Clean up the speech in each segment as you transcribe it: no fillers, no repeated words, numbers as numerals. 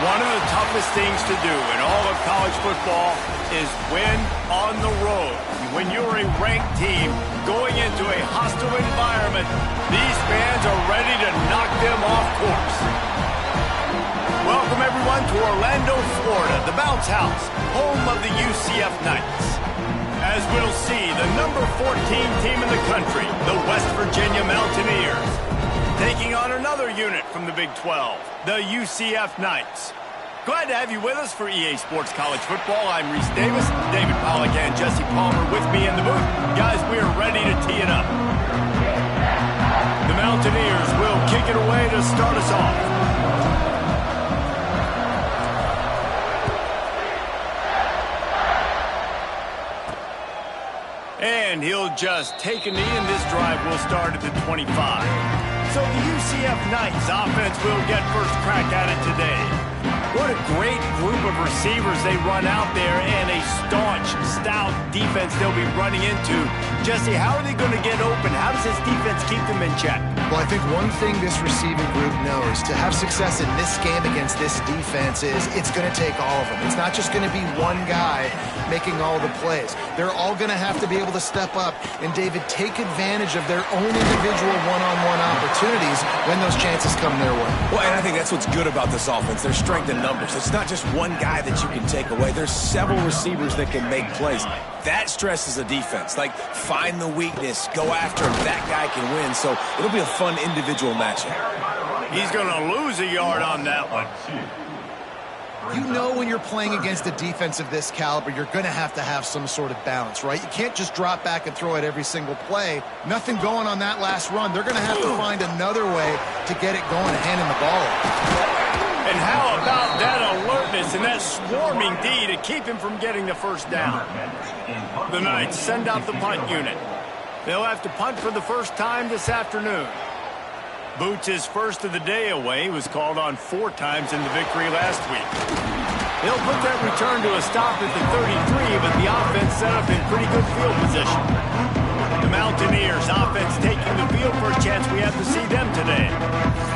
One of the toughest things to do in all of college football is win on the road. When you're a ranked team going into a hostile environment, these fans are ready to knock them off course. Welcome, everyone, to Orlando, Florida, the Bounce House, home of the UCF Knights. As we'll see, the number 14 team in the country, the West Virginia Mountaineers, taking on another unit from the Big 12, the UCF Knights. Glad to have you with us for EA Sports College Football. I'm Reese Davis, David Pollack and Jesse Palmer with me in the booth. Guys, we are ready to tee it up. The Mountaineers will kick it away to start us off. And he'll just take a knee, and this drive will start at the 25. So the UCF Knights offense will get first crack at it today. What a great group of receivers they run out there, and a staunch, stout defense they'll be running into. Jesse, how are they going to get open? How does this defense keep them in check? Well, I think one thing this receiving group knows to have success in this game against this defense is it's going to take all of them. It's not just going to be one guy making all the plays. They're all going to have to be able to step up and, David, take advantage of their own individual one-on-one opportunities when those chances come their way. Well, and I think that's what's good about this offense. Their strength in numbers. It's not just one guy that you can take away. There's several receivers that can make plays. That stresses a defense. Like, find the weakness, go after him. That guy can win. So it'll be a fun individual matchup. He's going to lose a yard on that one. You know when you're playing against a defense of this caliber, you're going to have some sort of balance, right? You can't just drop back and throw it every single play. Nothing going on that last run. They're going to have to find another way to get it going and handing the ball off. And how about that alertness and that swarming D to keep him from getting the first down? The Knights send out the punt unit. They'll have to punt for the first time this afternoon. Boots' first of the day away was called on 4 times in the victory last week. He'll put that return to a stop at the 33, but the offense set up in pretty good field position. The Mountaineers offense taking the field for a chance. We have to see them today.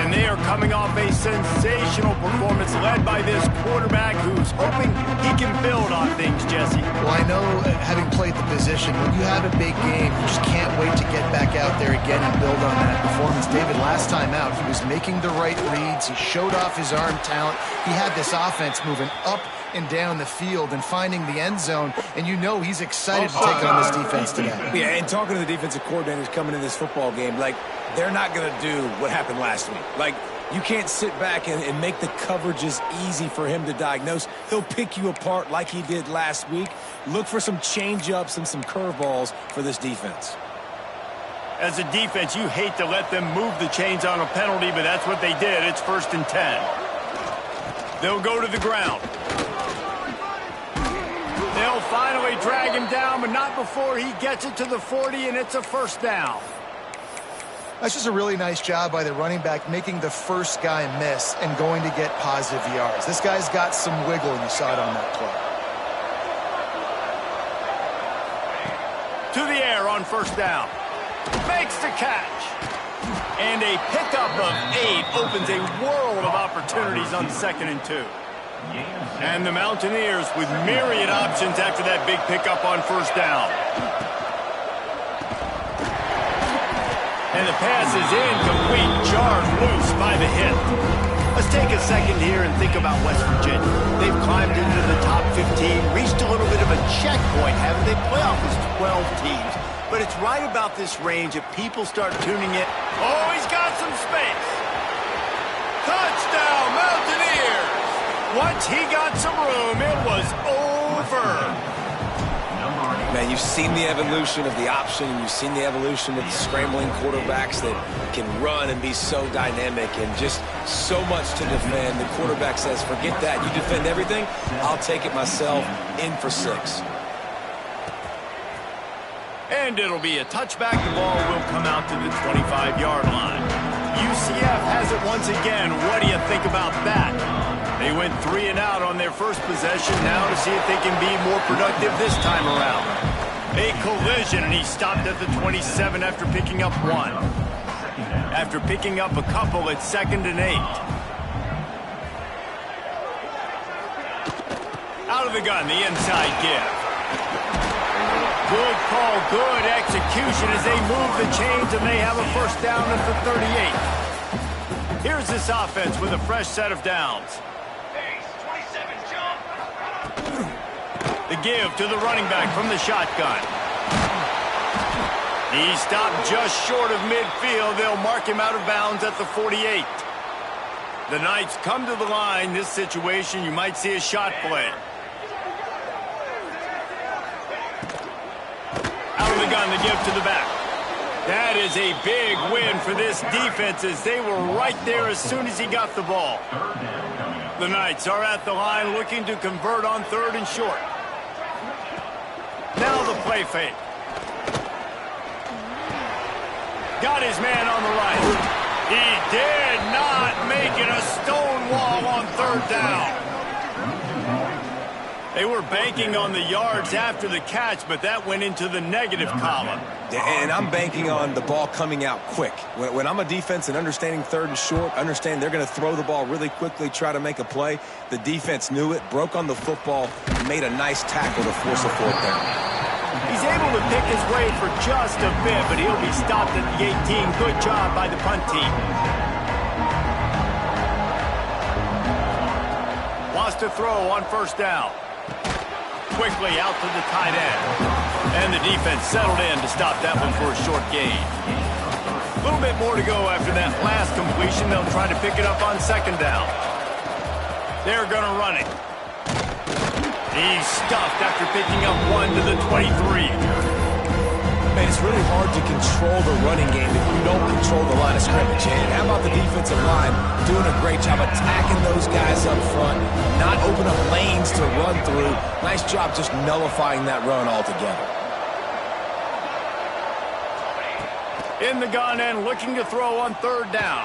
And they are coming off a sensational performance led by this quarterback who's hoping he can build on things, Jesse. Well, I know, having played the position, when you have a big game, you just can't wait to get back out there again and build on that performance. David, last time out, he was making the right reads. He showed off his arm talent. He had this offense moving up and down the field and finding the end zone, and you know he's excited to take on this defense today. Yeah, and talking to the defensive coordinators coming into this football game, like, they're not going to do what happened last week. Like, you can't sit back and make the coverages easy for him to diagnose. He'll pick you apart like he did last week. Look for some change-ups and some curveballs for this defense. As a defense, you hate to let them move the chains on a penalty, but that's what they did. It's 1st and 10. They'll go to the ground. They'll finally drag him down, but not before he gets it to the 40, and it's a first down. That's just a really nice job by the running back, making the first guy miss and going to get positive yards. This guy's got some wiggle, and you saw it on that play. To the air on first down. Makes the catch. And a pickup of 8 opens a world of opportunities on 2nd and 2. And the Mountaineers with myriad options after that big pickup on first down. And the pass is incomplete, jarred loose by the hit. Let's take a second here and think about West Virginia. They've climbed into the top 15, reached a little bit of a checkpoint, haven't they? Playoff is 12 teams. But it's right about this range if people start tuning it. Oh, he's got some space. Touchdown, Mountaineers. Once he got some room, it was over. Man, you've seen the evolution of the option, and you've seen the evolution of the scrambling quarterbacks that can run and be so dynamic and just so much to defend. The quarterback says, forget that. You defend everything, I'll take it myself. In for 6. And it'll be a touchback. The ball will come out to the 25-yard line. UCF has it once again. What do you think about that? They went 3 and out on their first possession. Now to see if they can be more productive this time around. A collision, and he stopped at the 27 after picking up 1. After picking up a couple, it's 2nd and 8. Out of the gun, the inside give. Good call, good execution as they move the chains and they have a first down at the 38. Here's this offense with a fresh set of downs. The give to the running back from the shotgun. He stopped just short of midfield. They'll mark him out of bounds at the 48. The Knights come to the line. This situation, you might see a shot play. Out of the gun, the give to the back. That is a big win for this defense as they were right there as soon as he got the ball. The Knights are at the line looking to convert on 3rd and short. Now the play fake. Got his man on the right. He did not make it a stone wall on 3rd down. They were banking on the yards after the catch, but that went into the negative column. And I'm banking on the ball coming out quick. When I'm a defense and understanding 3rd and short, understand they're going to throw the ball really quickly, try to make a play. The defense knew it, broke on the football, made a nice tackle to force a 4th down. He's able to pick his way for just a bit, but he'll be stopped at the 18. Good job by the punt team. Wants to throw on 1st down. Quickly out to the tight end. And the defense settled in to stop that one for a short gain. A little bit more to go after that last completion. They'll try to pick it up on 2nd down. They're going to run it. He's stuffed after picking up 1 to the 23. Man, it's really hard to control the running game if you don't control the line of scrimmage. And how about the defensive line doing a great job attacking those guys up front, not open up lanes to run through. Nice job just nullifying that run altogether. In the gun and looking to throw on 3rd down.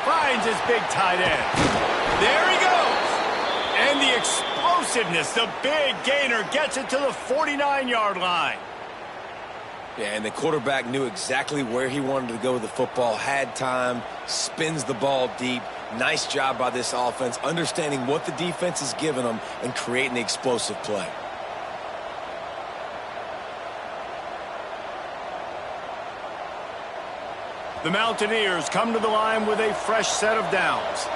Finds his big tight end. There he goes. And the explosiveness, the big gainer gets it to the 49-yard line. Yeah, and the quarterback knew exactly where he wanted to go with the football, had time, spins the ball deep. Nice job by this offense, understanding what the defense is giving them and creating the explosive play. The Mountaineers come to the line with a fresh set of downs.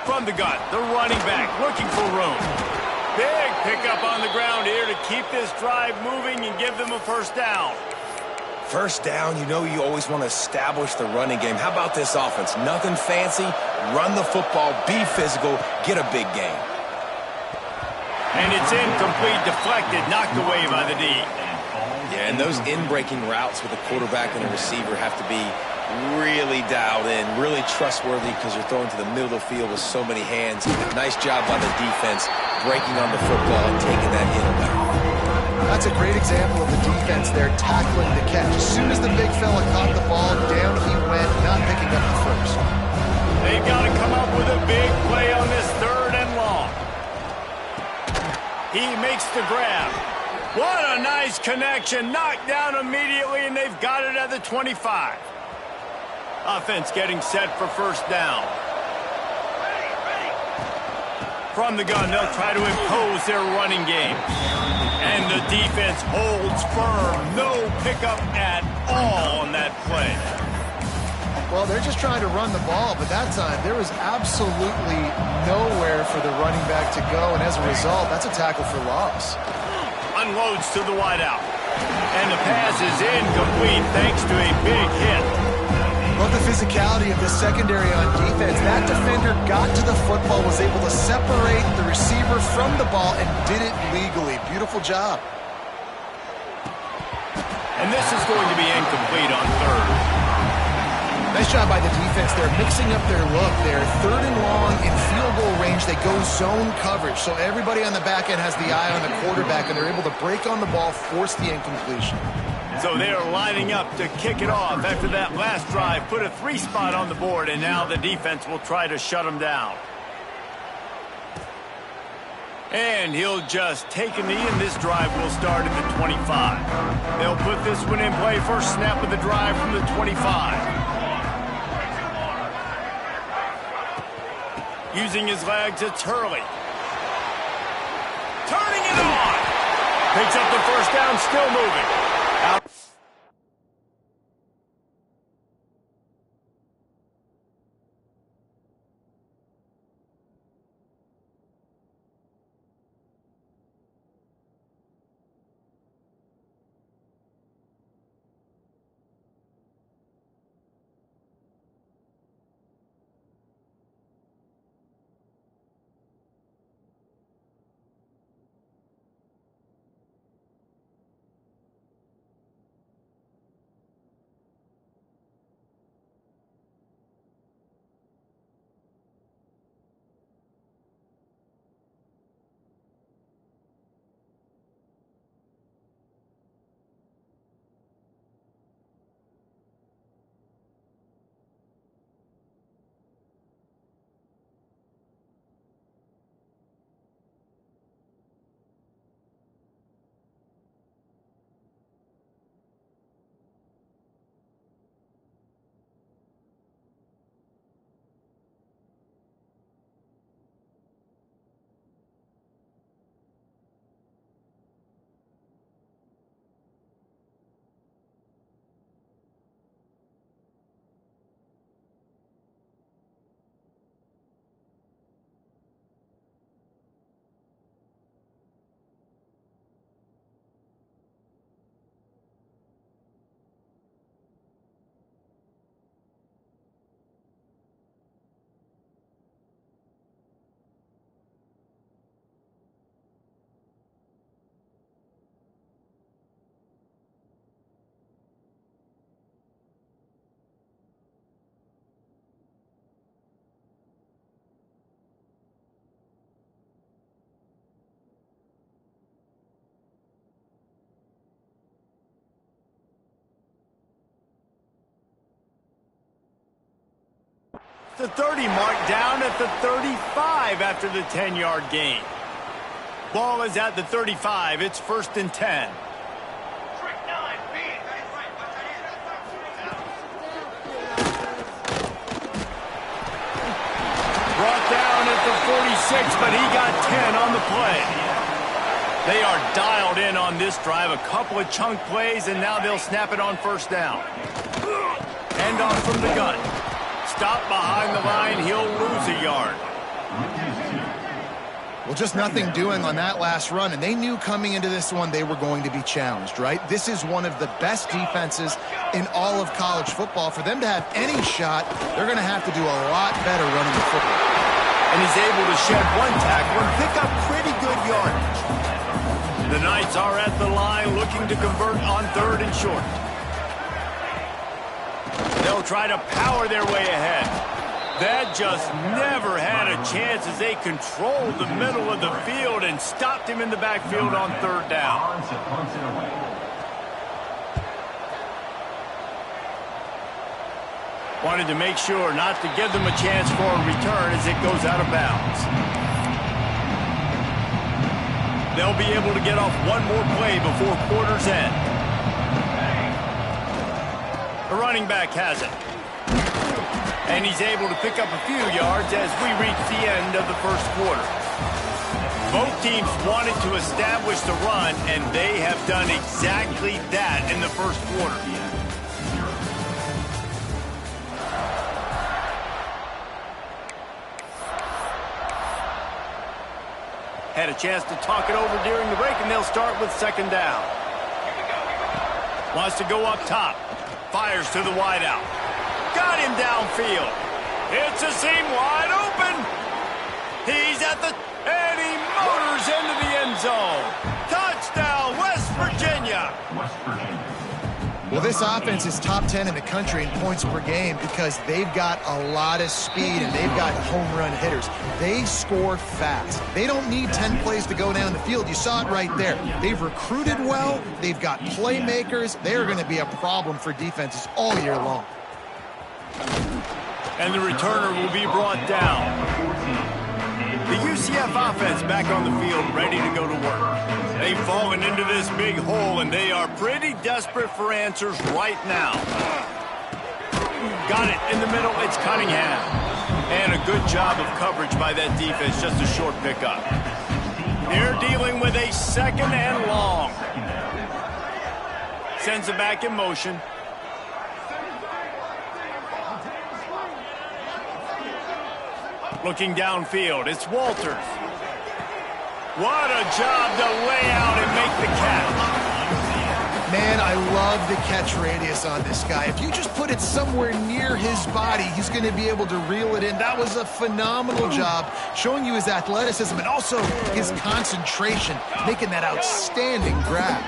From the gun, the running back looking for room. Big pickup on the ground here to keep this drive moving and give them a 1st down. 1st down, you know you always want to establish the running game. How about this offense? Nothing fancy. Run the football, be physical, get a big gain. And it's incomplete, deflected, knocked away by the D. Yeah, and those in-breaking routes with the quarterback and the receiver have to be really dialed in, really trustworthy because you're throwing to the middle of the field with so many hands. Nice job by the defense breaking on the football and taking that in and out. That's a great example of the defense there tackling the catch. As soon as the big fella caught the ball, down he went, not picking up the 1st. They've got to come up with a big play on this 3rd and long. He makes the grab. What a nice connection. Knocked down immediately, and they've got it at the 25. Offense getting set for 1st down. From the gun, they'll try to impose their running game. And the defense holds firm. No pickup at all on that play. Well, they're just trying to run the ball, but that time there was absolutely nowhere for the running back to go, and as a result, that's a tackle for loss. Unloads to the wideout. And the pass is incomplete thanks to a big hit. Well, the physicality of the secondary on defense, that defender got to the football, was able to separate the receiver from the ball, and did it legally. Beautiful job. And this is going to be incomplete on 3rd. Nice job by the defense. They're mixing up their look there. 3rd and long in field goal range. They go zone coverage. So everybody on the back end has the eye on the quarterback, and they're able to break on the ball, force the incompletion. So they are lining up to kick it off after that last drive. Put a 3 spot on the board, and now the defense will try to shut them down. And he'll just take a knee, and this drive will start at the 25. They'll put this one in play. First snap of the drive from the 25. Using his legs, it's Hurley. turning it on. Picks up the first down, still moving. Out. The 30 mark, down at the 35 after the 10-yard gain. Ball is at the 35. It's 1st and 10. Brought down at the 46, but he got 10 on the play. They are dialed in on this drive. A couple of chunk plays, and now they'll snap it on 1st down. Hand off from the gun. Stop behind the line. He'll lose a yard. Well, just nothing doing on that last run, and they knew coming into this one they were going to be challenged, right? This is one of the best defenses in all of college football. For them to have any shot, they're going to have to do a lot better running the football. And he's able to shed one tackle and pick up pretty good yardage. The Knights are at the line looking to convert on 3rd and short. They'll try to power their way ahead. That just never had a chance as they controlled the middle of the field and stopped him in the backfield on 3rd down. Wanted to make sure not to give them a chance for a return as it goes out of bounds. They'll be able to get off one more play before quarter's end. The running back has it. And he's able to pick up a few yards as we reach the end of the 1st quarter. Both teams wanted to establish the run, and they have done exactly that in the 1st quarter. Had a chance to talk it over during the break, and they'll start with 2nd down. Wants to go up top. Fires to the wideout. Got him downfield. It's a seam wide open. He's at the... and he motors into the end zone. Touchdown, West Virginia. Well, this offense is top 10 in the country in points per game because they've got a lot of speed and they've got home run hitters. They score fast. They don't need 10 plays to go down the field. You saw it right there. They've recruited well. They've got playmakers. They're going to be a problem for defenses all year long. And the returner will be brought down. The UCF offense back on the field, ready to go to work. They've fallen into this big hole, and they are pretty desperate for answers right now. Got it in the middle. It's Cunningham. And a good job of coverage by that defense. Just a short pickup. They're dealing with a second and long. Sends it back in motion. Looking downfield, it's Walters. What a job to lay out and make the catch. Man, I love the catch radius on this guy. If you just put it somewhere near his body, he's going to be able to reel it in. That was a phenomenal job, showing you his athleticism and also his concentration, making that outstanding grab.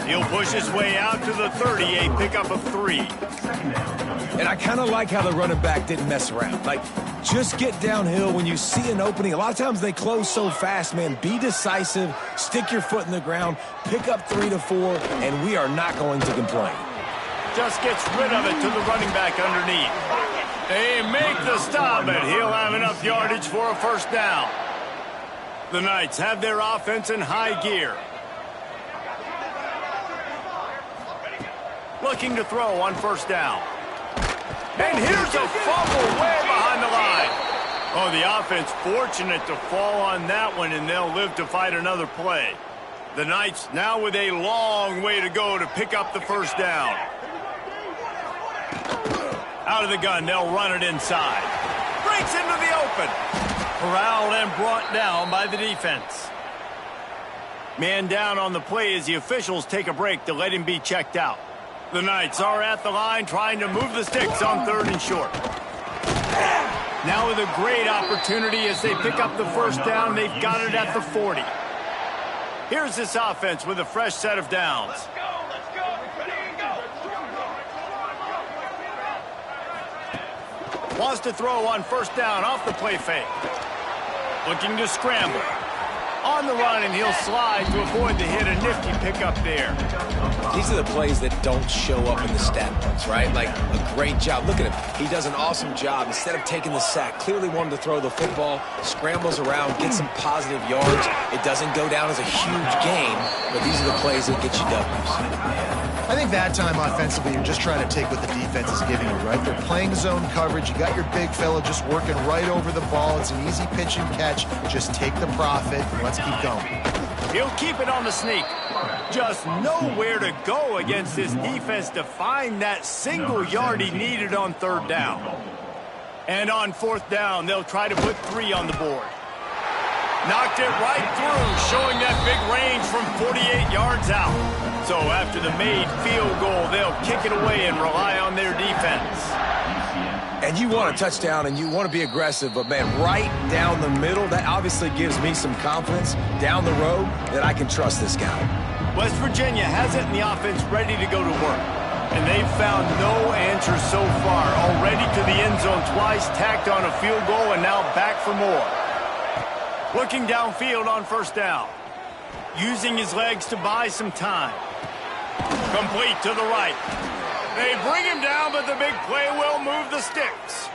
He'll push his way out to the 30, a pickup of 3. And I kind of like how the running back didn't mess around. Like, just get downhill when you see an opening. A lot of times they close so fast, man. Be decisive, stick your foot in the ground, pick up 3 to 4, and we are not going to complain. Just gets rid of it to the running back underneath. They make the stop, and he'll have enough yardage for a first down. The Knights have their offense in high gear. Looking to throw on first down. And here's a fumble way behind the line. Oh, the offense fortunate to fall on that one, and they'll live to fight another play. The Knights now with a long way to go to pick up the first down. Out of the gun, they'll run it inside. Breaks into the open. Corralled and brought down by the defense. Man down on the play as the officials take a break to let him be checked out. The Knights are at the line trying to move the sticks on 3rd and short. Now with a great opportunity as they pick up the first down. They've got it at the 40. Here's this offense with a fresh set of downs. Wants to throw on first down off the play fake. Looking to scramble. On the run, and he'll slide to avoid the hit. A nifty pickup there. These are the plays that don't show up in the stat books, right? Like a great job. Look at him. He does an awesome job. Instead of taking the sack, clearly wanted to throw the football, scrambles around, get some positive yards. It doesn't go down as a huge gain, but these are the plays that get you W's. I think that time offensively, you're just trying to take what the defense is giving you, right? They're playing zone coverage. You got your big fella just working right over the ball. It's an easy pitch and catch. Just take the profit. Let's keep going. He'll keep it on the sneak. Just nowhere to go against this defense to find that single yard he needed on 3rd down. And on 4th down, they'll try to put 3 on the board. Knocked it right through, showing that big range from 48 yards out. So after the made field goal, they'll kick it away and rely on their defense. And you want a touchdown and you want to be aggressive, but man, right down the middle, that obviously gives me some confidence down the road that I can trust this guy. West Virginia has it in the offense ready to go to work. And they've found no answer so far. Already to the end zone twice, tacked on a field goal, and now back for more. Looking downfield on first down. Using his legs to buy some time. Complete to the right. They bring him down, but the big play will move the sticks.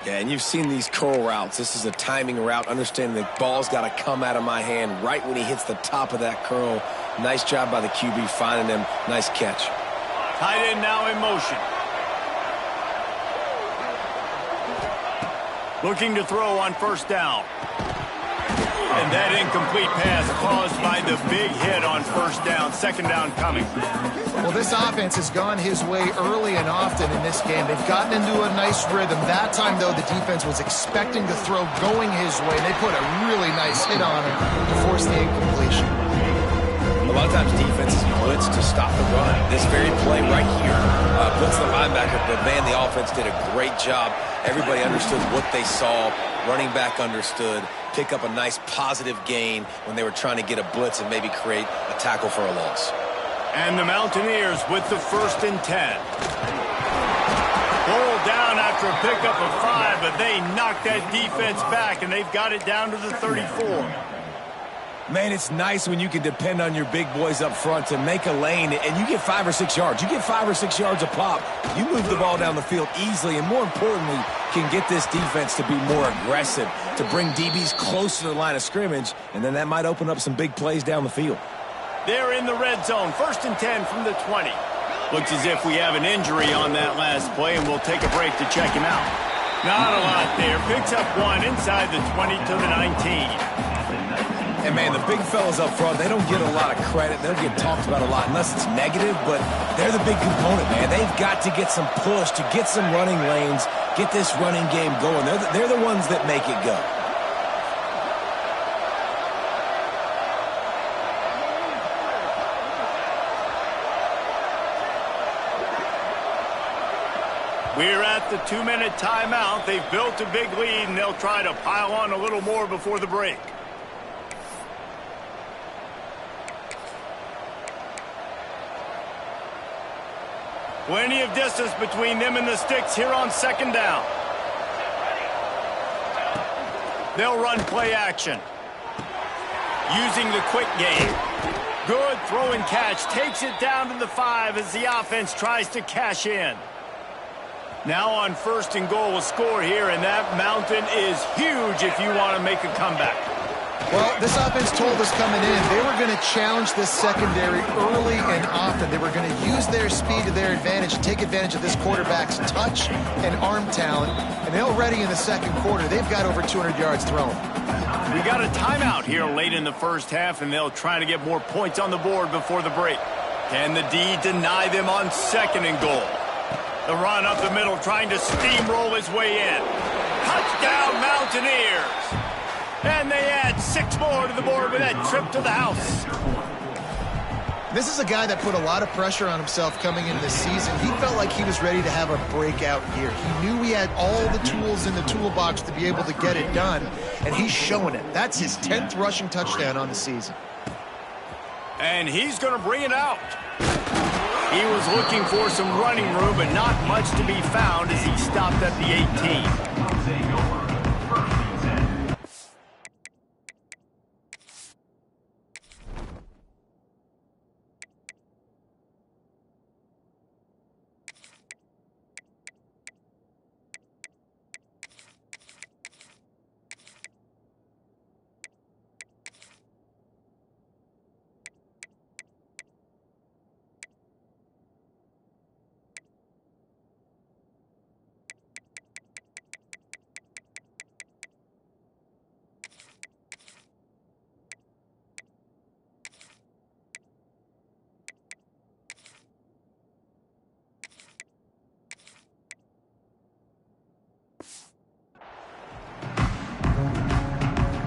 Yeah, and you've seen these curl routes. This is a timing route, understanding the ball's got to come out of my hand right when he hits the top of that curl. Nice job by the QB finding him. Nice catch. Tight end now in motion. Looking to throw on first down. And that incomplete pass caused by the big hit on first down. 2nd down coming. Well, this offense has gone his way early and often in this game. They've gotten into a nice rhythm. That time, though, the defense was expecting the throw going his way. They put a really nice hit on him to force the incompletion. A lot of times defenses blitz to stop the run. This very play right here, blitz the linebacker, but man, the offense did a great job. Everybody understood what they saw. Running back understood. Pick up a nice positive gain when they were trying to get a blitz and maybe create a tackle for a loss. And the Mountaineers with the 1st and 10. Pulled down after a pickup of 5, but they knocked that defense back, and they've got it down to the 34. Man, it's nice when you can depend on your big boys up front to make a lane, and you get 5 or 6 yards. You get 5 or 6 yards a pop. You move the ball down the field easily, and more importantly, can get this defense to be more aggressive, to bring DBs closer to the line of scrimmage, and then that might open up some big plays down the field. They're in the red zone, 1st and 10 from the 20. Looks as if we have an injury on that last play, and we'll take a break to check him out. Not a lot there. Picks up 1 inside the 20 to the 19. And, man, the big fellas up front, they don't get a lot of credit. They don't get talked about a lot unless it's negative, but they're the big component, man. They've got to get some push, to get some running lanes, get this running game going. They're the ones that make it go. We're at the 2-minute timeout. They've built a big lead, and they'll try to pile on a little more before the break. Plenty of distance between them and the sticks here on second down. They'll run play action. Using the quick game. Good throw and catch. Takes it down to the 5 as the offense tries to cash in. Now on 1st and goal, a score here, and that mountain is huge if you want to make a comeback. Well, this offense told us coming in they were going to challenge this secondary early and often. They were going to use their speed to their advantage and take advantage of this quarterback's touch and arm talent. And already in the second quarter, they've got over 200 yards thrown. We got a timeout here late in the first half, and they'll try to get more points on the board before the break. Can the D deny them on 2nd and goal? The run up the middle, trying to steamroll his way in. Touchdown, Mountaineers! And they add 6 more to the board with that trip to the house. This is a guy that put a lot of pressure on himself coming into this season. He felt like he was ready to have a breakout year. He knew he had all the tools in the toolbox to be able to get it done, and he's showing it. That's his 10th rushing touchdown on the season. And he's going to bring it out. He was looking for some running room, but not much to be found as he stopped at the 18.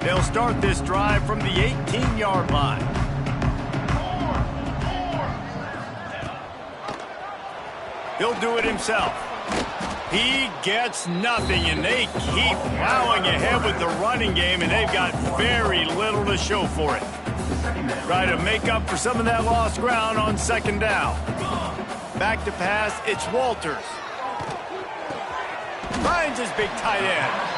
They'll start this drive from the 18-yard line. He'll do it himself. He gets nothing, and they keep plowing ahead with the running game, and they've got very little to show for it. Try to make up for some of that lost ground on 2nd down. Back to pass, it's Walters. Finds his big tight end.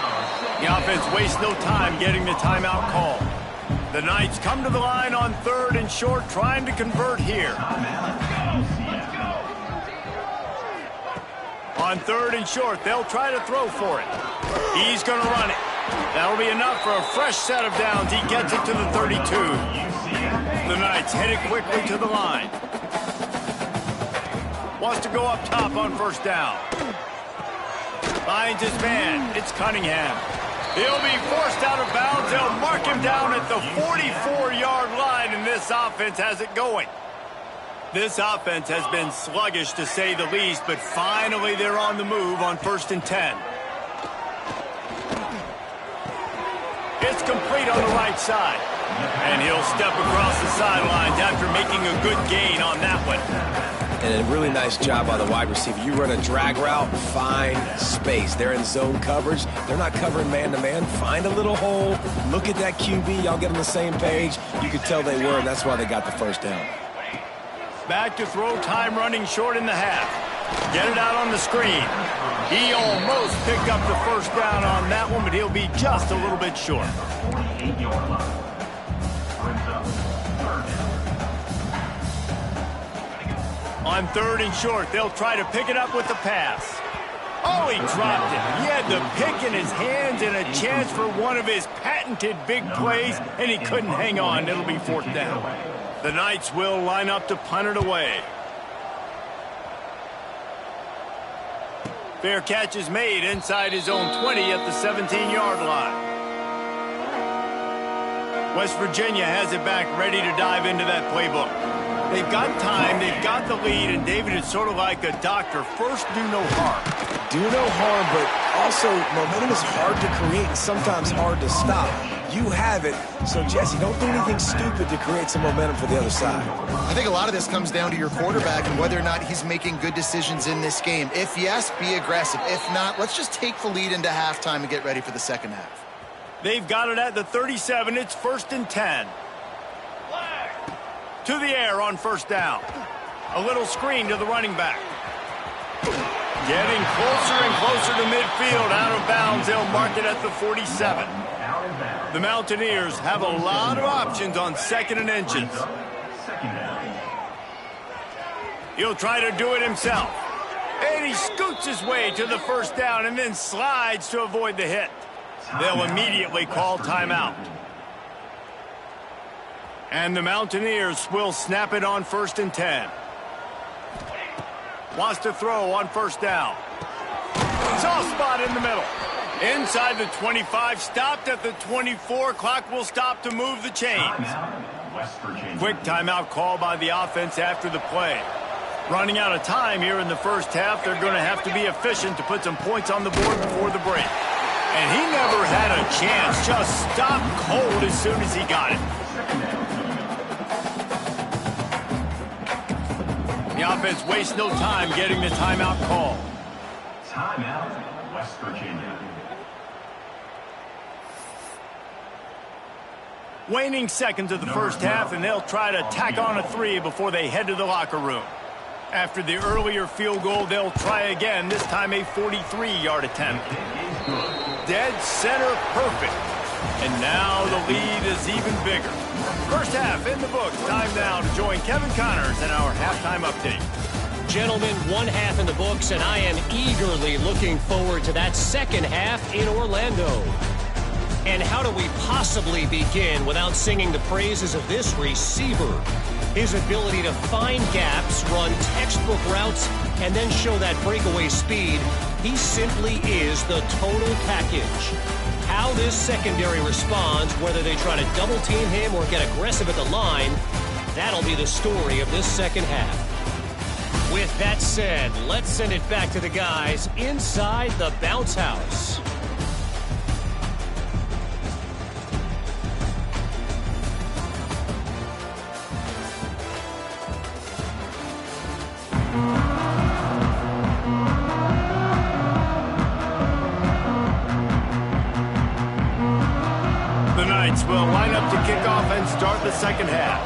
The offense wastes no time getting the timeout call. The Knights come to the line on 3rd and short, trying to convert here. On 3rd and short, they'll try to throw for it. He's going to run it. That'll be enough for a fresh set of downs. He gets it to the 32. The Knights headed quickly to the line. Wants to go up top on 1st down. Finds his man. It's Cunningham. He'll be forced out of bounds. They'll mark him down at the 44-yard line, and this offense has it going. This offense has been sluggish, to say the least, but finally they're on the move on 1st and 10. It's complete on the right side. And he'll step across the sidelines after making a good gain on that one. And a really nice job by the wide receiver. You run a drag route, find space. They're in zone coverage. They're not covering man-to-man. Find a little hole. Look at that QB. Y'all get on the same page. You could tell they were, and that's why they got the 1st down. Back to throw time, running short in the half. Get it out on the screen. He almost picked up the 1st down on that one, but he'll be just a little bit short. On 3rd and short, they'll try to pick it up with the pass. Oh, he dropped it. He had the pick in his hands and a chance for one of his patented big plays, and he couldn't hang on. It'll be 4th down. The Knights will line up to punt it away. Fair catch is made inside his own 20 at the 17-yard line. West Virginia has it back, ready to dive into that playbook. They've got time, they've got the lead, and David is sort of like a doctor. First, do no harm. Do no harm, but also momentum is hard to create and sometimes hard to stop. You have it, so Jesse, don't do anything stupid to create some momentum for the other side. I think a lot of this comes down to your quarterback and whether or not he's making good decisions in this game. If yes, be aggressive. If not, let's just take the lead into halftime and get ready for the second half. They've got it at the 37. It's 1st and 10. To the air on first down. A little screen to the running back. Getting closer and closer to midfield. Out of bounds. They'll mark it at the 47. The Mountaineers have a lot of options on 2nd and inches. He'll try to do it himself. And he scoots his way to the first down and then slides to avoid the hit. They'll immediately call timeout. And the Mountaineers will snap it on 1st and 10. Wants to throw on first down. Soft spot in the middle. Inside the 25, stopped at the 24. Clock will stop to move the chains. Quick timeout call by the offense after the play. Running out of time here in the first half. They're going to have to be efficient to put some points on the board before the break. And he never had a chance. Just stopped cold as soon as he got it. The offense wastes no time getting the timeout call. Timeout, West Virginia. Waning seconds of the first half, and they'll try to tack on a 3 before they head to the locker room. After the earlier field goal, they'll try again, this time a 43-yard attempt. Dead center perfect. And now the lead is even bigger. First half in the books. Time now to join Kevin Connors in our halftime update. Gentlemen, one half in the books, and I am eagerly looking forward to that second half in Orlando. And how do we possibly begin without singing the praises of this receiver? His ability to find gaps, run textbook routes, and then show that breakaway speed. He simply is the total package. How this secondary responds, whether they try to double-team him or get aggressive at the line, that'll be the story of this second half. With that said, let's send it back to the guys inside the bounce house. Will line up to kick off and start the second half.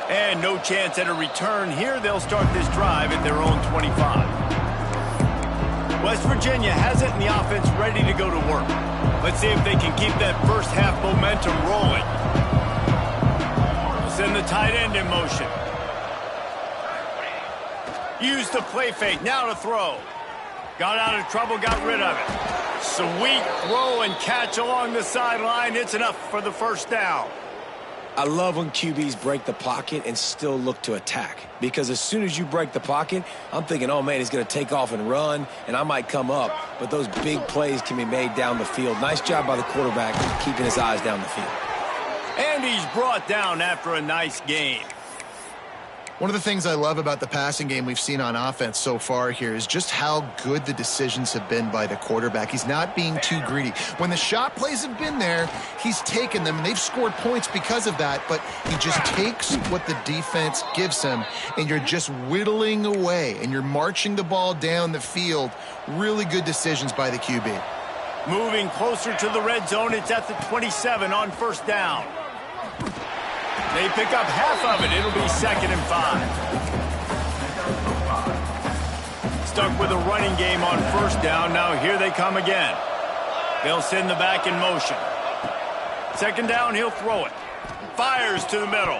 And no chance at a return here. They'll start this drive at their own 25. West Virginia has it and the offense ready to go to work. Let's see if they can keep that first half momentum rolling. Send the tight end in motion. Use the play fake. Now to throw. Got out of trouble, got rid of it. Sweet throw and catch along the sideline. It's enough for the first down. I love when QBs break the pocket and still look to attack. Because as soon as you break the pocket, I'm thinking, oh, man, he's going to take off and run, and I might come up. But those big plays can be made down the field. Nice job by the quarterback keeping his eyes down the field. And he's brought down after a nice game. One of the things I love about the passing game we've seen on offense so far here is just how good the decisions have been by the quarterback. He's not being too greedy. When the shot plays have been there, he's taken them, and they've scored points because of that, but he just takes what the defense gives him, and you're just whittling away, and you're marching the ball down the field. Really good decisions by the QB. Moving closer to the red zone, it's at the 27 on first down. They pick up half of it. It'll be 2nd and 5. Stuck with a running game on first down. Now here they come again. They'll send the back in motion. 2nd down, he'll throw it. Fires to the middle.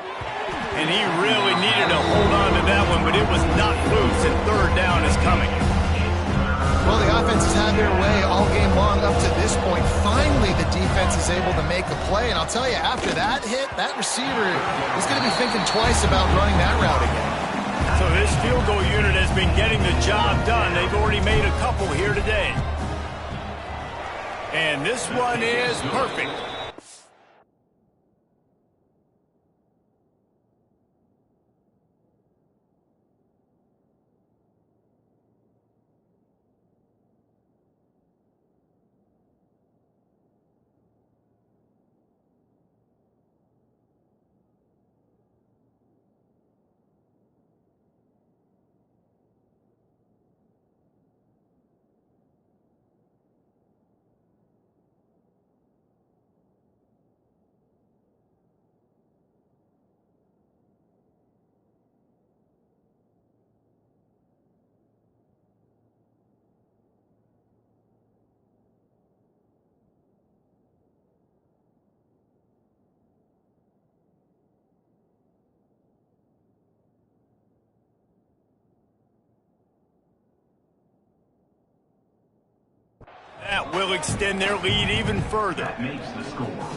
And he really needed to hold on to that one, but it was not loose, and 3rd down is coming. Well, the offense has had their way all game long up to this point. Finally, the defense is able to make a play. And I'll tell you, after that hit, that receiver is going to be thinking twice about running that route again. So this field goal unit has been getting the job done. They've already made a couple here today. And this one is perfect. That will extend their lead even further.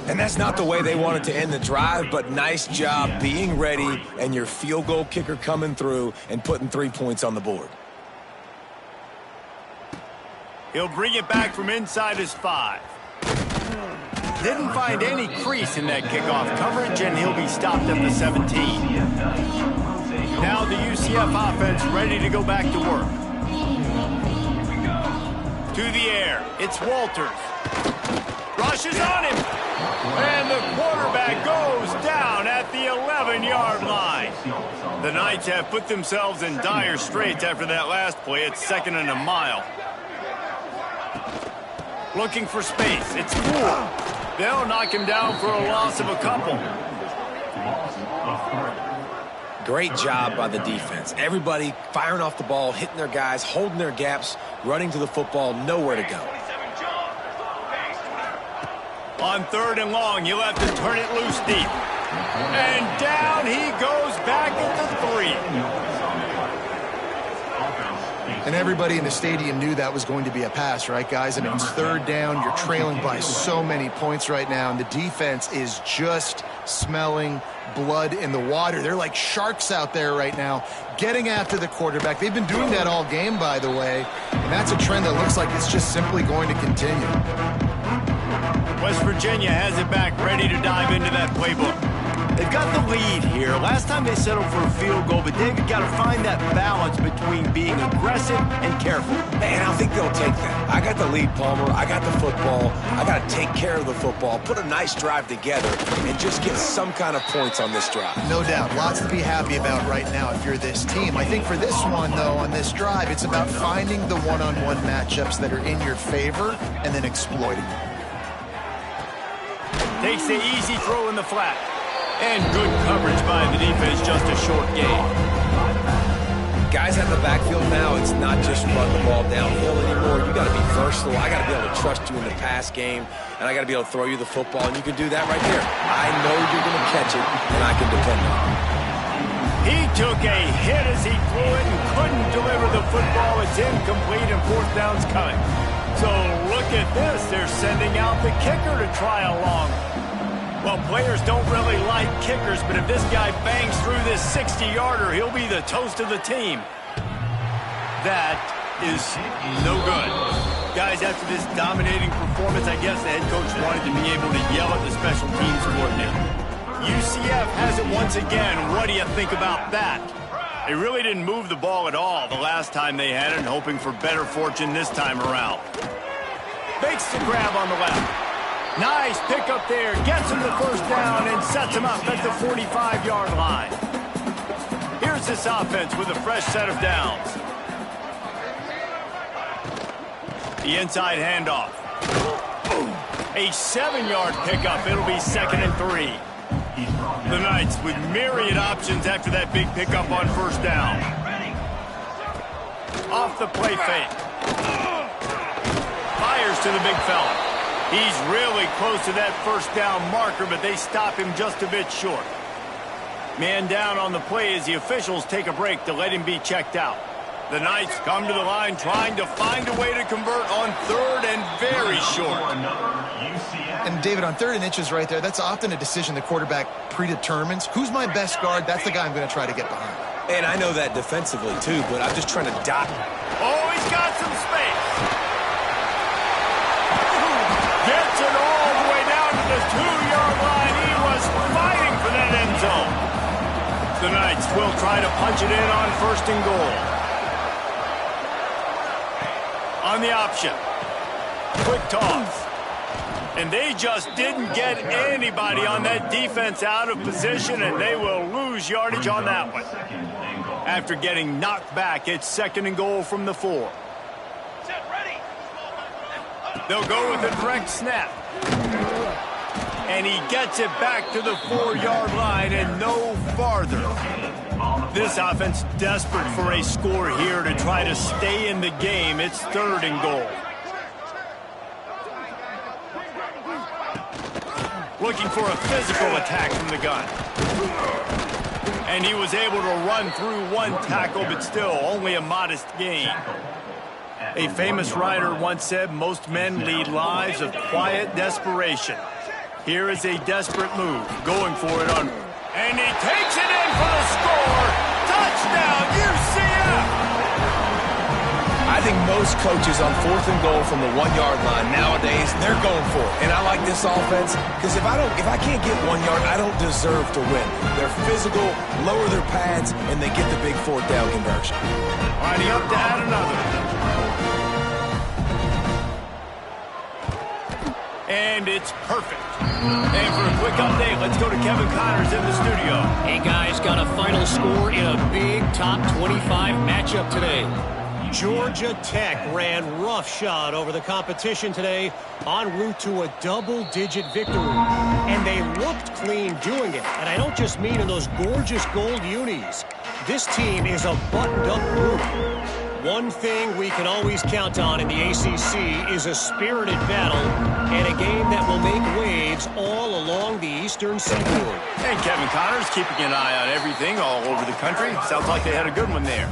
And that's not the way they wanted to end the drive, but nice job being ready and your field goal kicker coming through and putting 3 points on the board. He'll bring it back from inside his 5. Didn't find any crease in that kickoff coverage, and he'll be stopped at the 17. Now the UCF offense ready to go back to work. To the air, it's Walters. Rushes on him. And the quarterback goes down at the 11-yard line. The Knights have put themselves in dire straits after that last play. It's 2nd and a mile. Looking for space. It's Moore. They'll knock him down for a loss of a couple. Great job by the defense. Everybody firing off the ball, hitting their guys, holding their gaps, running to the football, nowhere to go. On 3rd and long, you'll have to turn it loose deep. And down he goes back at the 3. And everybody in the stadium knew that was going to be a pass, right, guys? I mean, it's 3rd down. You're trailing by so many points right now, and the defense is just smelling blood in the water. They're like sharks out there right now, getting after the quarterback. They've been doing that all game, by the way, and that's a trend that looks like it's just simply going to continue. West Virginia has it back, ready to dive into that playbook. They've got the lead here. Last time they settled for a field goal, but David got to find that balance between being aggressive and careful. And I think they'll take that. I got the lead, Palmer. I got the football. I got to take care of the football, put a nice drive together, and just get some kind of points on this drive. No doubt. Lots to be happy about right now if you're this team. I think for this one, though, on this drive, it's about finding the one-on-one matchups that are in your favor and then exploiting them. Takes the easy throw in the flat. And good coverage by the defense, just a short gain. Guys at the backfield now, it's not just run the ball downhill anymore. You got to be versatile. I got to be able to trust you in the pass game, and I got to be able to throw you the football, and you can do that right there. I know you're going to catch it, and I can depend on it. He took a hit as he threw it and couldn't deliver the football. It's incomplete, and 4th down's coming. So look at this. They're sending out the kicker to try a long. Well, players don't really like kickers, but if this guy bangs through this 60-yarder, he'll be the toast of the team. That is no good. Guys, after this dominating performance, I guess the head coach wanted to be able to yell at the special teams coordinator. UCF has it once again. What do you think about that? They really didn't move the ball at all the last time they had it, hoping for better fortune this time around. Makes the grab on the left. Nice pick up there, gets him the 1st down and sets him up at the 45-yard line. Here's this offense with a fresh set of downs. The inside handoff. A 7-yard pickup. It'll be 2nd and 3. The Knights with myriad options after that big pickup on 1st down. Off the play fake. Fires to the big fella. He's really close to that 1st down marker, but they stop him just a bit short. Man down on the play as the officials take a break to let him be checked out. The Knights come to the line trying to find a way to convert on 3rd and very short. And David, on 3rd and inches right there, that's often a decision the quarterback predetermines. Who's my best guard? That's the guy I'm going to try to get behind. And I know that defensively, too, but I'm just trying to dot. Oh, he's got some space. The Knights will try to punch it in on 1st and goal. On the option. Quick toss. And they just didn't get anybody on that defense out of position, and they will lose yardage on that one. After getting knocked back, it's 2nd and goal from the 4. They'll go with a direct snap. And he gets it back to the 4-yard line and no farther. This offense desperate for a score here to try to stay in the game. It's 3rd and goal. Looking for a physical attack from the gun. And he was able to run through one tackle, but still only a modest gain. A famous writer once said, most men lead lives of quiet desperation. Here is a desperate move, going for it on, and he takes it in for the score. Touchdown, UCF! I think most coaches on 4th and goal from the 1-yard line nowadays, they're going for it. And I like this offense because if I can't get 1 yard, I don't deserve to win. They're physical, lower their pads, and they get the big 4th down conversion. Lining up to add another. And it's perfect. And for a quick update, let's go to Kevin Connors in the studio. Hey, guys, got a final score in a big top 25 matchup today. Georgia Tech ran roughshod over the competition today en route to a double-digit victory. And they looked clean doing it. And I don't just mean in those gorgeous gold unis. This team is a buttoned-up group. One thing we can always count on in the ACC is a spirited battle and a game that will make waves all along the Eastern Seaboard. And Kevin Connors keeping an eye on everything all over the country. Sounds like they had a good one there.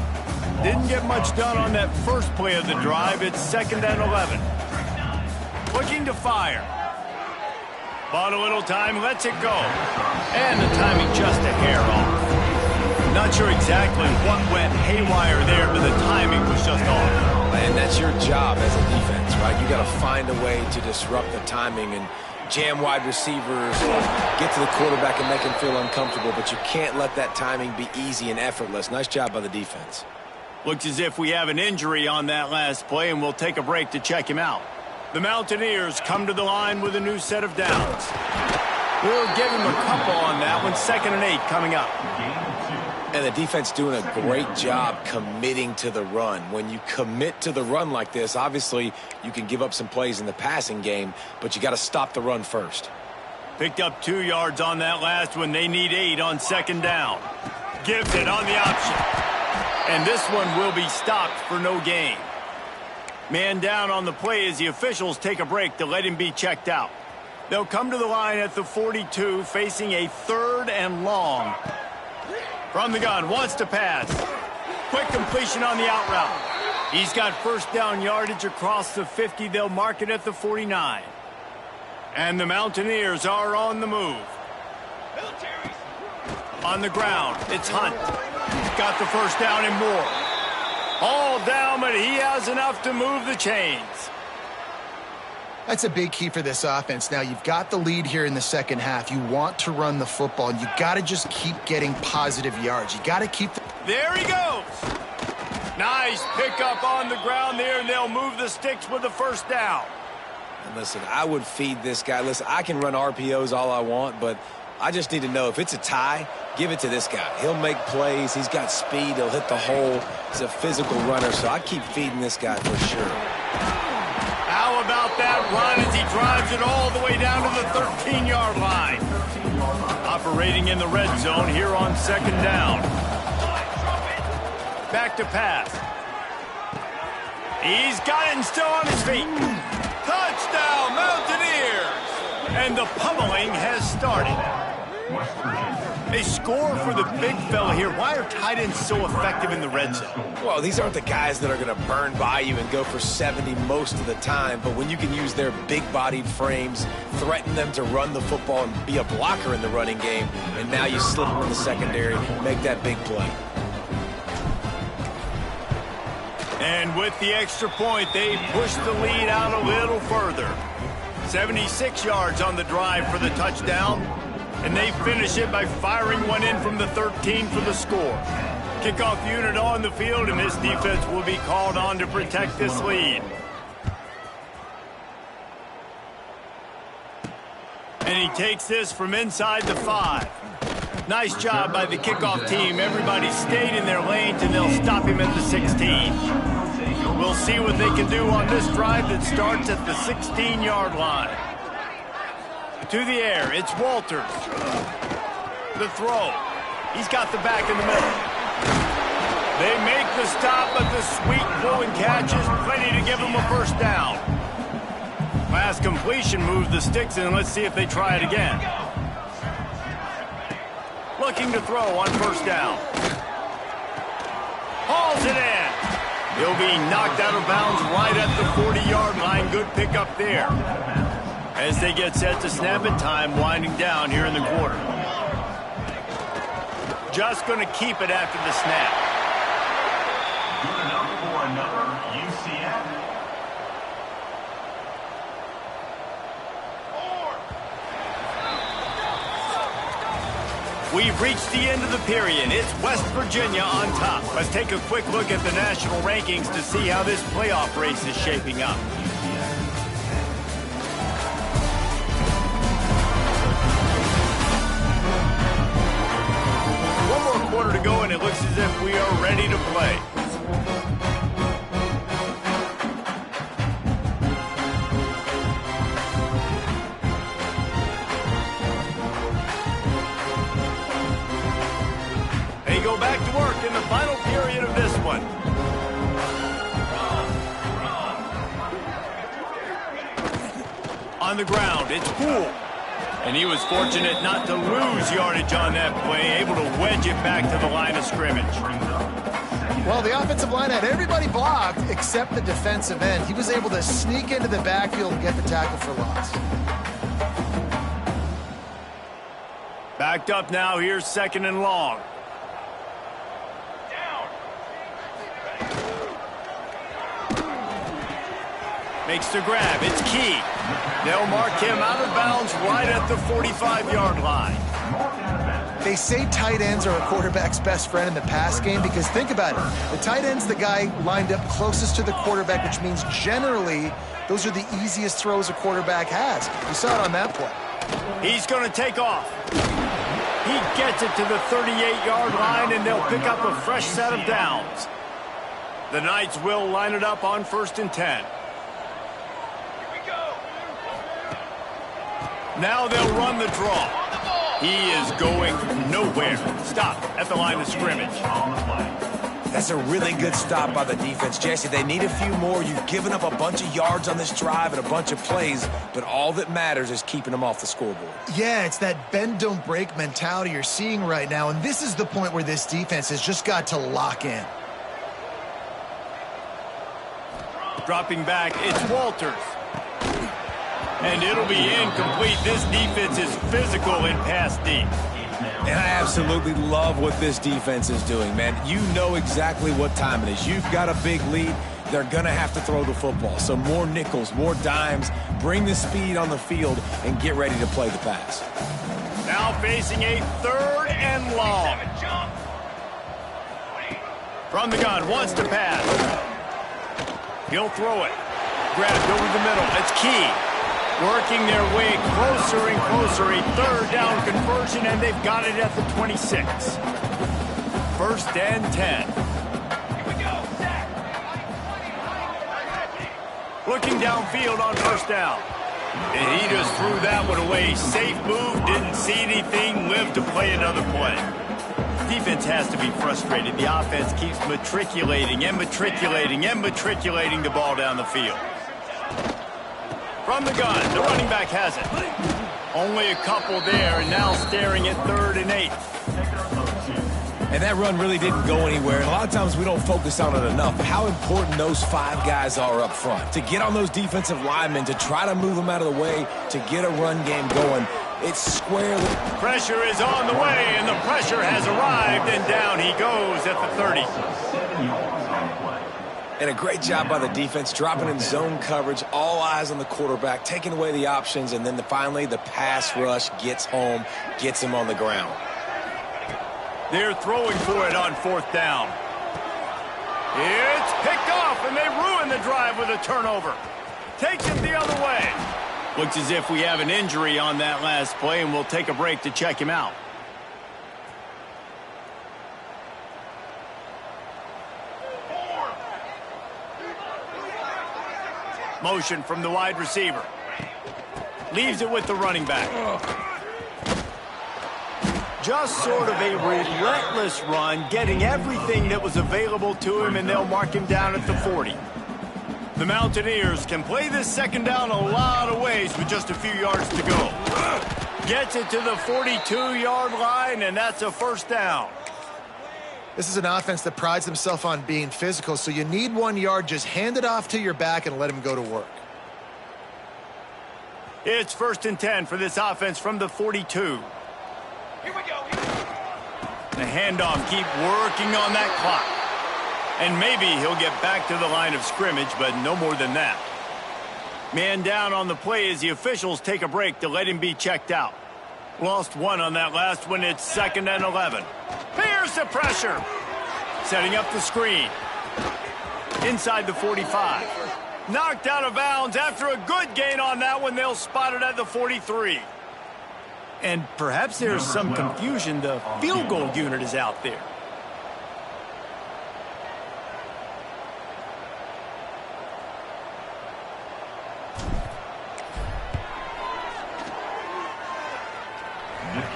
Didn't get much done on that first play of the drive. It's 2nd and 11. Looking to fire. Bought a little time, lets it go. And the timing just a hair off. Not sure exactly what went haywire there, but the timing was just off. And that's your job as a defense, right? You got to find a way to disrupt the timing and jam wide receivers, get to the quarterback and make him feel uncomfortable, but you can't let that timing be easy and effortless. Nice job by the defense. Looks as if we have an injury on that last play, and we'll take a break to check him out. The Mountaineers come to the line with a new set of downs. We'll give him a couple on that one. 2nd and 8 coming up. And the defense doing a great job committing to the run. When you commit to the run like this, obviously you can give up some plays in the passing game, but you got to stop the run first. Picked up 2 yards on that last one. They need 8 on 2nd down. Gives it on the option. And this one will be stopped for no gain. Man down on the play as the officials take a break to let him be checked out. They'll come to the line at the 42, facing a 3rd and long. From the gun, wants to pass. Quick completion on the out route. He's got 1st down yardage across the 50. They'll mark it at the 49. And the Mountaineers are on the move. On the ground, it's Hunt. Got the 1st down and more. All down, but he has enough to move the chains. That's a big key for this offense. Now, you've got the lead here in the 2nd half. You want to run the football, and you got to just keep getting positive yards. You got to keep the... There he goes. Nice pickup on the ground there, and they'll move the sticks with the 1st down. And listen, I would feed this guy. Listen, I can run RPOs all I want, but I just need to know if it's a tie, give it to this guy. He'll make plays. He's got speed. He'll hit the hole. He's a physical runner, so I keep feeding this guy for sure. How about that run as he drives it all the way down to the 13-yard line? Operating in the red zone here on 2nd down. Back to pass. He's got it and still on his feet. Touchdown, Mountaineers! And the pummeling has started. A score for the big fella here. Why are tight ends so effective in the red zone? Well, these aren't the guys that are going to burn by you and go for 70 most of the time, but when you can use their big-bodied frames, threaten them to run the football and be a blocker in the running game, and now you slip them in the secondary, make that big play. And with the extra point, they push the lead out a little further. 76 yards on the drive for the touchdown. And they finish it by firing one in from the 13 for the score. Kickoff unit on the field, and this defense will be called on to protect this lead. And he takes this from inside the 5. Nice job by the kickoff team. Everybody stayed in their lanes, and they'll stop him at the 16. We'll see what they can do on this drive that starts at the 16-yard line. To the air, it's Walters. The throw. He's got the back in the middle. They make the stop, but the sweet pull and catch is plenty to give them a first down. Last completion moved the sticks in. Let's see if they try it again. Looking to throw on first down. Hauls it in. He'll be knocked out of bounds right at the 40-yard line. Good pickup there. As they get set to snap it, time winding down here in the quarter. Just going to keep it after the snap. Good enough for another UCF. We've reached the end of the period. It's West Virginia on top. Let's take a quick look at the national rankings to see how this playoff race is shaping up. One more quarter to go, and it looks as if we are ready to play. They go back to work in the final period of this one. On the ground, it's Poole. And he was fortunate not to lose yardage on that play, able to wedge it back to the line of scrimmage. Well, the offensive line had everybody blocked except the defensive end. He was able to sneak into the backfield and get the tackle for loss. Backed up now, here's 2nd and long. Makes the grab, it's Key. They'll mark him out of bounds right at the 45-yard line. They say tight ends are a quarterback's best friend in the pass game because think about it. The tight end's the guy lined up closest to the quarterback, which means generally those are the easiest throws a quarterback has. You saw it on that play. He's going to take off. He gets it to the 38-yard line, and they'll pick up a fresh set of downs. The Knights will line it up on 1st and 10. Now they'll run the draw. He is going nowhere. Stop at the line of scrimmage. That's a really good stop by the defense, Jesse. They need a few more. You've given up a bunch of yards on this drive and a bunch of plays, but all that matters is keeping them off the scoreboard. Yeah, it's that bend, don't break mentality you're seeing right now, and this is the point where this defense has just got to lock in. Dropping back, it's Walters. And it'll be incomplete. This defense is physical in pass deep. And I absolutely love what this defense is doing, man. You know exactly what time it is. You've got a big lead. They're going to have to throw the football. So more nickels, more dimes. Bring the speed on the field and get ready to play the pass. Now facing a 3rd and long. From the gun, wants to pass. He'll throw it. Grabbed over the middle. It's Key. Working their way closer and closer. A 3rd down conversion, and they've got it at the 26. 1st and 10. Looking downfield on 1st down. And he just threw that one away. Safe move, didn't see anything, lived to play another play. Defense has to be frustrated. The offense keeps matriculating and matriculating and matriculating the ball down the field. From the gun, the running back has it. Only a couple there, and now staring at 3rd and 8. And that run really didn't go anywhere. And a lot of times we don't focus on it enough. But how important those 5 guys are up front. To get on those defensive linemen, to try to move them out of the way, to get a run game going. It's squarely. Pressure is on the way, and the pressure has arrived, and down he goes at the 30. And a great job by the defense, dropping in zone coverage, all eyes on the quarterback, taking away the options, and then finally the pass rush gets home, gets him on the ground. They're throwing for it on 4th down. It's picked off, and they ruin the drive with a turnover. Takes it the other way. Looks as if we have an injury on that last play, and we'll take a break to check him out. Motion from the wide receiver. Leaves it with the running back. Just sort of a relentless run, getting everything that was available to him, and they'll mark him down at the 40. The Mountaineers can play this 2nd down a lot of ways with just a few yards to go. Gets it to the 42-yard line, and that's a 1st down. This is an offense that prides themselves on being physical, so you need 1 yard, just hand it off to your back and let him go to work. It's 1st and 10 for this offense from the 42. Here we go. The handoff, keep working on that clock. And maybe he'll get back to the line of scrimmage, but no more than that. Man down on the play as the officials take a break to let him be checked out. Lost 1 on that last one. It's 2nd and 11. Here's the pressure. Setting up the screen. Inside the 45. Knocked out of bounds after a good gain on that one. They'll spot it at the 43. And perhaps there's some confusion. The field goal unit is out there.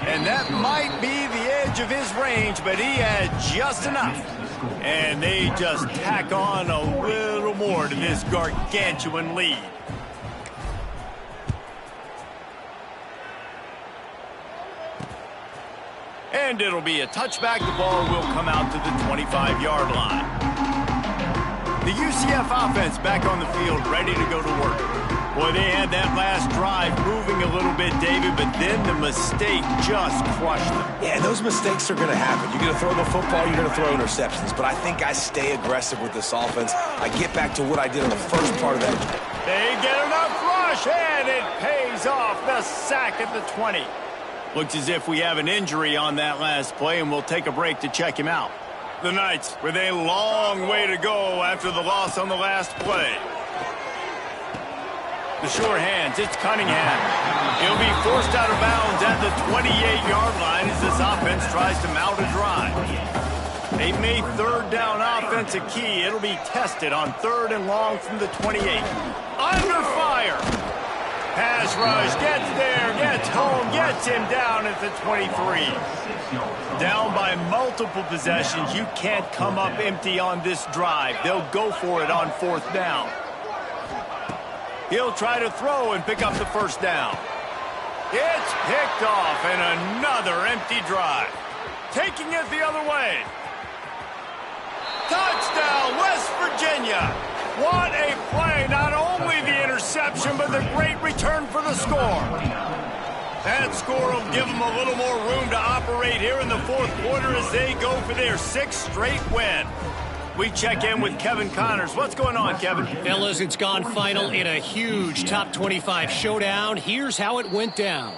And that might be the edge of his range, but he had just enough. And they just tack on a little more to this gargantuan lead. And it'll be a touchback. The ball will come out to the 25-yard line. The UCF offense back on the field, ready to go to work. Boy, they had that last drive moving a little bit, David, but then the mistake just crushed them. Yeah, those mistakes are going to happen. You're going to throw the football, you're going to throw interceptions. But I think I stay aggressive with this offense. I get back to what I did in the first part of that. They get enough rush, and it pays off. The sack at the 20. Looks as if we have an injury on that last play, and we'll take a break to check him out. The Knights with a long way to go after the loss on the last play. The sure hands, it's Cunningham. He'll be forced out of bounds at the 28-yard line as this offense tries to mount a drive. They've made 3rd down offense a key. It'll be tested on 3rd and long from the 28. Under fire. Pass rush, gets there, gets home, gets him down at the 23. Down by multiple possessions. You can't come up empty on this drive. They'll go for it on 4th down. He'll try to throw and pick up the 1st down. It's picked off, and another empty drive. Taking it the other way. Touchdown, West Virginia. What a play. Not only the interception, but the great return for the score. That score will give them a little more room to operate here in the 4th quarter as they go for their 6th straight win. We check in with Kevin Connors. What's going on, Kevin? Fellas, it's gone final in a huge top 25 showdown. Here's how it went down.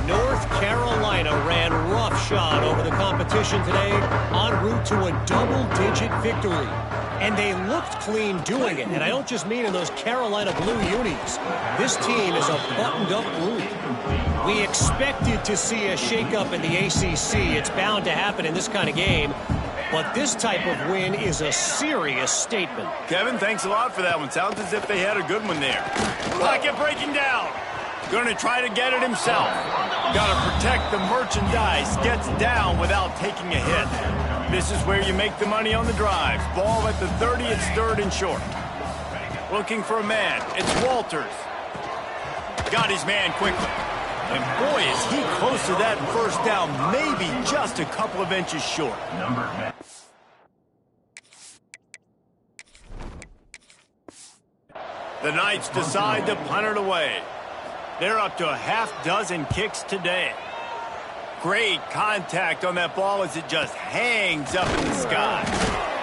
North Carolina ran roughshod over the competition today, en route to a double-digit victory. And they looked clean doing it. And I don't just mean in those Carolina blue unis. This team is a buttoned-up group. We expected to see a shakeup in the ACC. It's bound to happen in this kind of game. But this type of win is a serious statement. Kevin, thanks a lot for that one. Sounds as if they had a good one there. Pocket breaking down. Going to try to get it himself. Got to protect the merchandise. Gets down without taking a hit. This is where you make the money on the drives. Ball at the 30. It's 3rd and short. Looking for a man. It's Walters. Got his man quickly. And boy, is he close to that 1st down. Maybe just a couple of inches short. The Knights decide to punt it away. They're up to a half-dozen kicks today. Great contact on that ball as it just hangs up in the sky.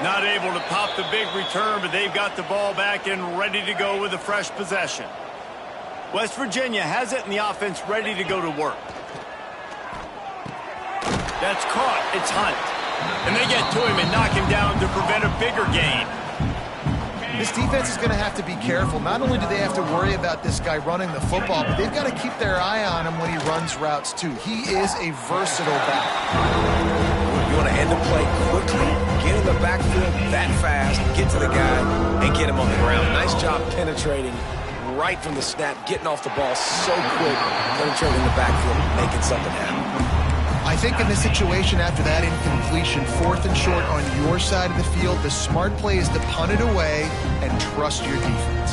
Not able to pop the big return, but they've got the ball back and ready to go with a fresh possession. West Virginia has it, and the offense ready to go to work. That's caught. It's Hunt. And they get to him and knock him down to prevent a bigger gain. This defense is going to have to be careful. Not only do they have to worry about this guy running the football, but they've got to keep their eye on him when he runs routes, too. He is a versatile back. You want to end the play quickly, get in the backfield that fast, get to the guy, and get him on the ground. Nice job penetrating right from the snap, getting off the ball so quick, penetrating the backfield, making something happen. I think in this situation after that incompletion, 4th and short on your side of the field, the smart play is to punt it away and trust your defense.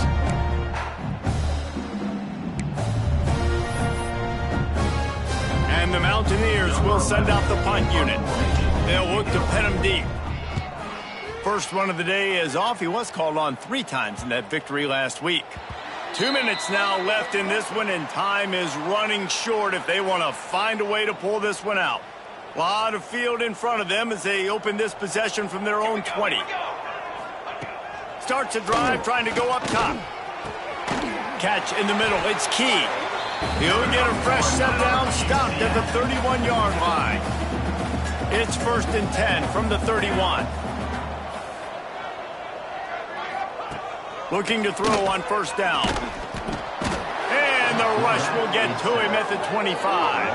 And the Mountaineers will send out the punt unit. They'll look to pin him deep. First run of the day is off. He was called on 3 times in that victory last week. 2 minutes now left in this one, and time is running short if they want to find a way to pull this one out. A lot of field in front of them as they open this possession from their own 20. Starts a drive trying to go up top. Catch in the middle. It's Key. He'll get a fresh set down, stopped at the 31-yard line. It's 1st and 10 from the 31. Looking to throw on 1st down. And the rush will get to him at the 25.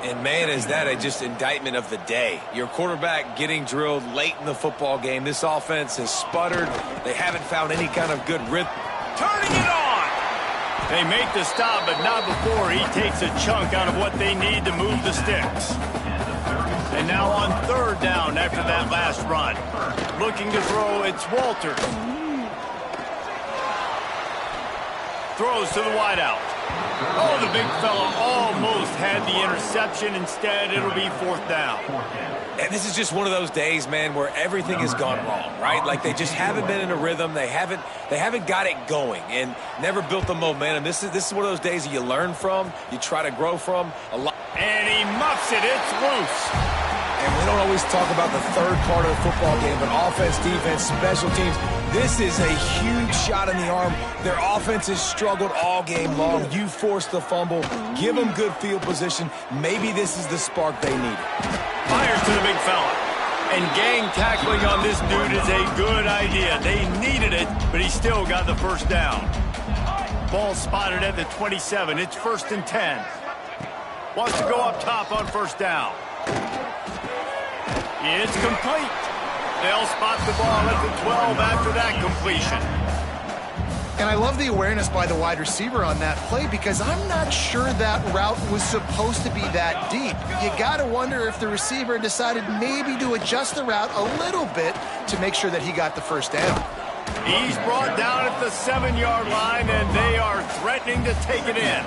And man, is that just indictment of the day. Your quarterback getting drilled late in the football game. This offense has sputtered. They haven't found any kind of good rhythm. Turning it on! They make the stop, but not before he takes a chunk out of what they need to move the sticks. And now on 3rd down after that last run. Looking to throw, it's Walters. Throws to the wideout. Oh, the big fella almost had the interception. Instead, it'll be 4th down. And this is just one of those days, man, where everything has gone wrong, right? Like they just haven't been in a rhythm. They haven't got it going and never built the momentum. This is one of those days that you learn from, you try to grow from a lot. And he muffs it. It's loose. And we don't always talk about the third part of the football game, but offense, defense, special teams. This is a huge shot in the arm. Their offense has struggled all game long. You force the fumble. Give them good field position. Maybe this is the spark they need. Fires to the big fella. And gang tackling on this dude is a good idea. They needed it, but he still got the 1st down. Ball spotted at the 27. It's 1st and 10. Wants to go up top on 1st down. It's complete. They'll spot the ball at the 12 after that completion. And I love the awareness by the wide receiver on that play because I'm not sure that route was supposed to be that deep. You got to wonder if the receiver decided maybe to adjust the route a little bit to make sure that he got the 1st down. He's brought down at the 7-yard line, and they are threatening to take it in.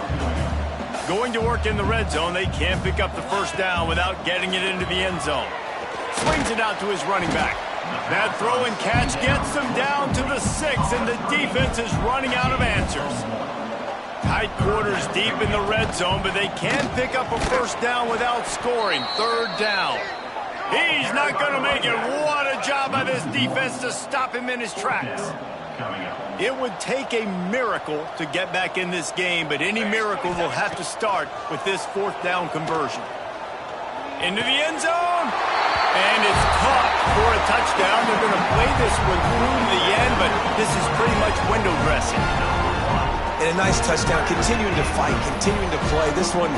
Going to work in the red zone, they can't pick up the 1st down without getting it into the end zone. Swings it out to his running back. That throw and catch gets them down to the 6, and the defense is running out of answers. Tight quarters deep in the red zone, but they can't pick up a 1st down without scoring. 3rd down. He's not going to make it. What a job by this defense to stop him in his tracks. It would take a miracle to get back in this game, but any miracle will have to start with this 4th down conversion. Into the end zone. And it's caught for a touchdown. They're going to play this one through to the end, but this is pretty much window dressing. And a nice touchdown, continuing to fight, continuing to play. This one,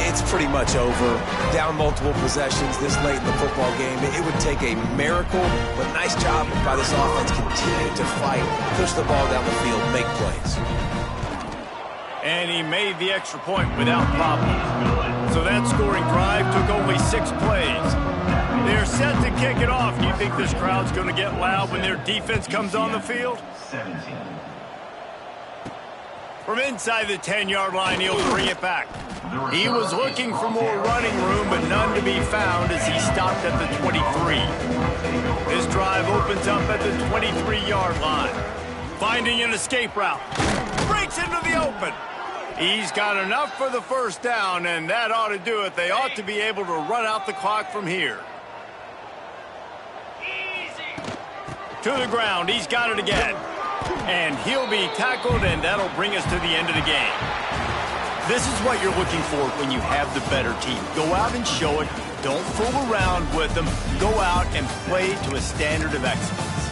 it's pretty much over. Down multiple possessions this late in the football game. It would take a miracle, but nice job by this offense continuing to fight, push the ball down the field, make plays. And he made the extra point without problem. So that scoring drive took only 6 plays. They're set to kick it off. Do you think this crowd's going to get loud when their defense comes on the field? From inside the 10-yard line, he'll bring it back. He was looking for more running room, but none to be found as he stopped at the 23. This drive opens up at the 23-yard line. Finding an escape route. Breaks into the open. He's got enough for the first down, and that ought to do it. They ought to be able to run out the clock from here. To the ground. He's got it again. And he'll be tackled, and that'll bring us to the end of the game. This is what you're looking for when you have the better team. Go out and show it. Don't fool around with them. Go out and play to a standard of excellence.